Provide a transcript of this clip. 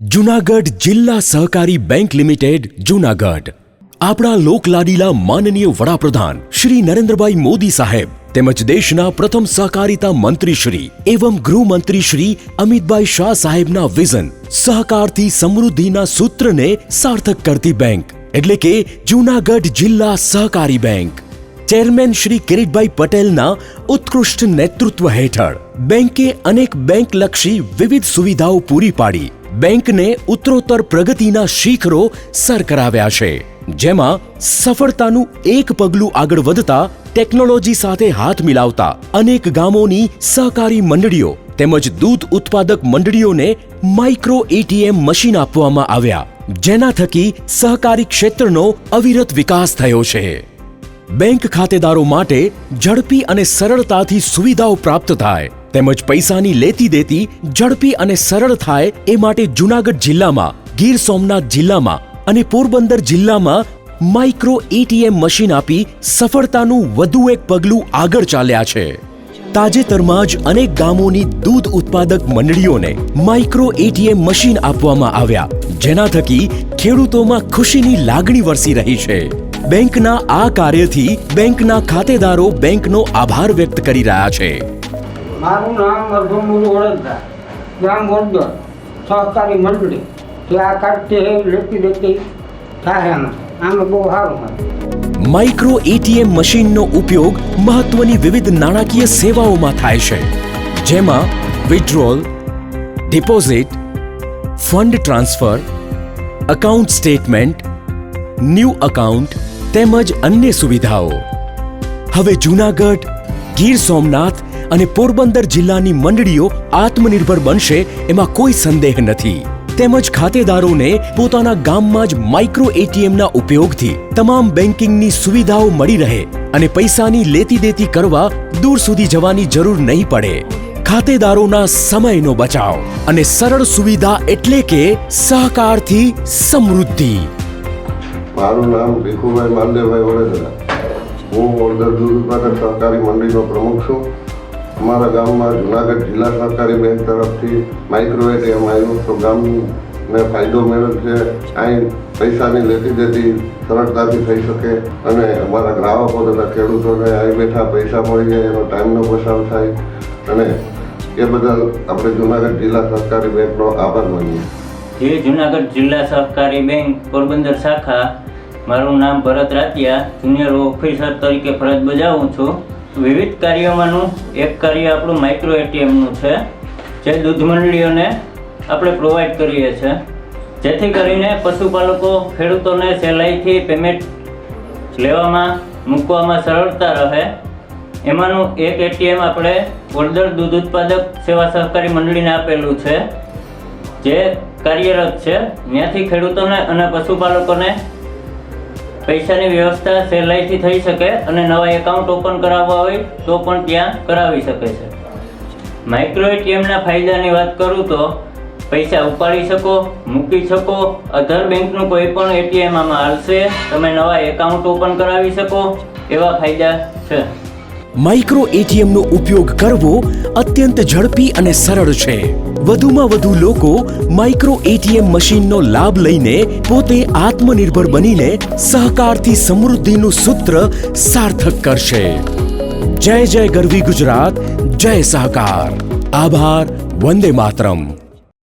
જૂનાગઢ જિલ્લા સહકારી bank limited Junagadh આપણા લોકલાડીલા માનનીય વડાપ્રધાન શ્રી નરેન્દ્રભાઈ મોદી સાહેબ તેમજ દેશના પ્રથમ સહકારિતા મંત્રી શ્રી એવં ગૃહમંત્રી શ્રી અમિતભાઈ શાહ સાહેબના વિઝન સહકારથી સમૃદ્ધિના સૂત્રને સાર્થક કરતી બેંક એટલે કે જૂનાગઢ જિલ્લા સહકારી બેંક ચેરમેન શ્રી કિરીટભાઈ પટેલના ઉત્કૃષ્ટ નેતૃત્વ હેઠળ બેંકે અનેક બેંકલક્ષી વિવિધ સુવિધાઓ પૂરી પાડી બેંકને ઉત્તરોત્તર પ્રગતિના શિખરો સર કરાવ્યા છે, જેમાં સફળતાનું એક પગલું આગળ વધતા ટેકનોલોજી સાથે હાથ મિલાવતા અનેક ગામોની સહકારી મંડળીઓ તેમજ દૂધ ઉત્પાદક મંડળીઓને માઇક્રો એટીએમ મશીન આપવામાં આવ્યા, જેના થકી સહકારી ક્ષેત્રનો અવિરત વિકાસ થયો છે. બેંક ખાતેદારો માટે ઝડપી અને સરળતાથી સુવિધાઓ પ્રાપ્ત થાય તેમજ પૈસાની લેતી દેતી ઝડપી અને સરળ થાય એ માટે જૂનાગઢ જિલ્લામાં, ગીર સોમનાથ જિલ્લામાં અને પોરબંદર જિલ્લામાં માઇક્રો એટીએમ મશીન આપી સફળતાનું વધુ એક પગલું આગળ ચાલ્યા છે. તાજેતરમાં જ અનેક ગામોની દૂધ ઉત્પાદક મંડળીઓને માઇક્રો એટીએમ મશીન આપવામાં આવ્યા, જેના થકી ખેડૂતોમાં ખુશીની લાગણી વરસી રહી છે. બેંકના આ કાર્યથી બેંકના ખાતેદારો બેંકનો આભાર વ્યક્ત કરી રહ્યા છે. મારું નામ અર્ધમુરુ વડોદરા, ગામ વડોદર, સહકારી મંડળી જે આ કાઢતી લેતી દેતી થાય આમાં બહુ સારું. માઇક્રો એટીએમ મશીનનો ઉપયોગ મહત્વની વિવિધ નાણાકીય સેવાઓમાં થાય છે, જેમાં withdrawal, deposit, fund transfer, account statement, new account તેમજ અન્ય સુવિધાઓ. હવે જૂનાગઢ, ગીર સોમનાથ અને પોરબંદર જિલ્લાની મંડળીઓ આત્મનિર્ભર બનશે એમાં કોઈ સંદેહ નથી. તેમજ ખાતેદારોને પોતાના ગામમાં જ માઇક્રો એટીએમના ઉપયોગથી તમામ બેન્કિંગની સુવિધાઓ મળી રહે અને પૈસાની લેતી દેતી કરવા દૂર સુધી જવાની જરૂર નહીં પડે. ખાતેદારોના સમયનો બચાવ અને સરળ સુવિધા એટલે કે સહકારથી સમૃદ્ધિ. મારું નામ ભીખુભાઈ માલદેવભાઈ વડોદરા. હું વડોદરા દૂધ ઉત્પાદક સહકારી મંડળીનો પ્રમુખ છું. અમારા ગામમાં જૂનાગઢ જિલ્લા સહકારી બેંક તરફથી માઇક્રો એટીએમ આવ્યું તો ગામને ફાયદો મેળવે છે. અહીં પૈસાની લેતી દેતી સરળતાથી થઈ શકે અને અમારા ગ્રાહકો તથા ખેડૂતોને અહીં બેઠા પૈસા મળી જાય, એનો ટાઈમનો બચાવ થાય અને એ બદલ આપણે જૂનાગઢ જિલ્લા સહકારી બેંકનો આભાર માનીએ. જે જૂનાગઢ જિલ્લા સહકારી બેંક પોરબંદર શાખા, મારું નામ ભરત રાતિયા, જુનિયર ઓફિસર તરીકે ફરજ બજાવું છું. વિવિધ કાર્યોમાંનું એક કાર્ય આપણું માઇક્રો એટીએમનું છે, જે દૂધ મંડળીઓને આપણે પ્રોવાઈડ કરીએ છીએ, જેથી કરીને પશુપાલકો ખેડૂતોને સહેલાઈથી પેમેન્ટ લેવામાં મૂકવામાં સરળતા રહે. એમાંનું એક એટીએમ આપણે વડોદર દૂધ ઉત્પાદક સેવા સહકારી મંડળીને આપેલું છે, જે કાર્યરત છે. ત્યાંથી ખેડૂતોને અને પશુપાલકોને પૈસાની વ્યવસ્થા સહેલાઈથી થઈ શકે અને નવા એકાઉન્ટ ઓપન કરાવવા હોય તો પણ ત્યાં કરાવી શકે છે. માઇક્રો એટીએમના ફાયદાની વાત કરું તો પૈસા ઉપાડી શકો, મૂકી શકો, અધર બેંકનું કોઈ પણ એટીએમ આમાં હાલશે, તમે નવા એકાઉન્ટ ઓપન કરાવી શકો, એવા ફાયદા છે. માઇક્રો એટીએમનો ઉપયોગ કરવો અત્યંત ઝડપી અને સરળ છે. વધુમાં વધુ લોકો માઇક્રો એટીએમ મશીનનો લાભ લઈને પોતે આત્મનિર્ભર બનીને સહકારથી સમૃદ્ધિનું સૂત્ર સાર્થક કરશે. જય જય ગરવી ગુજરાત, જય સહકાર. આભાર. વંદે માતરમ.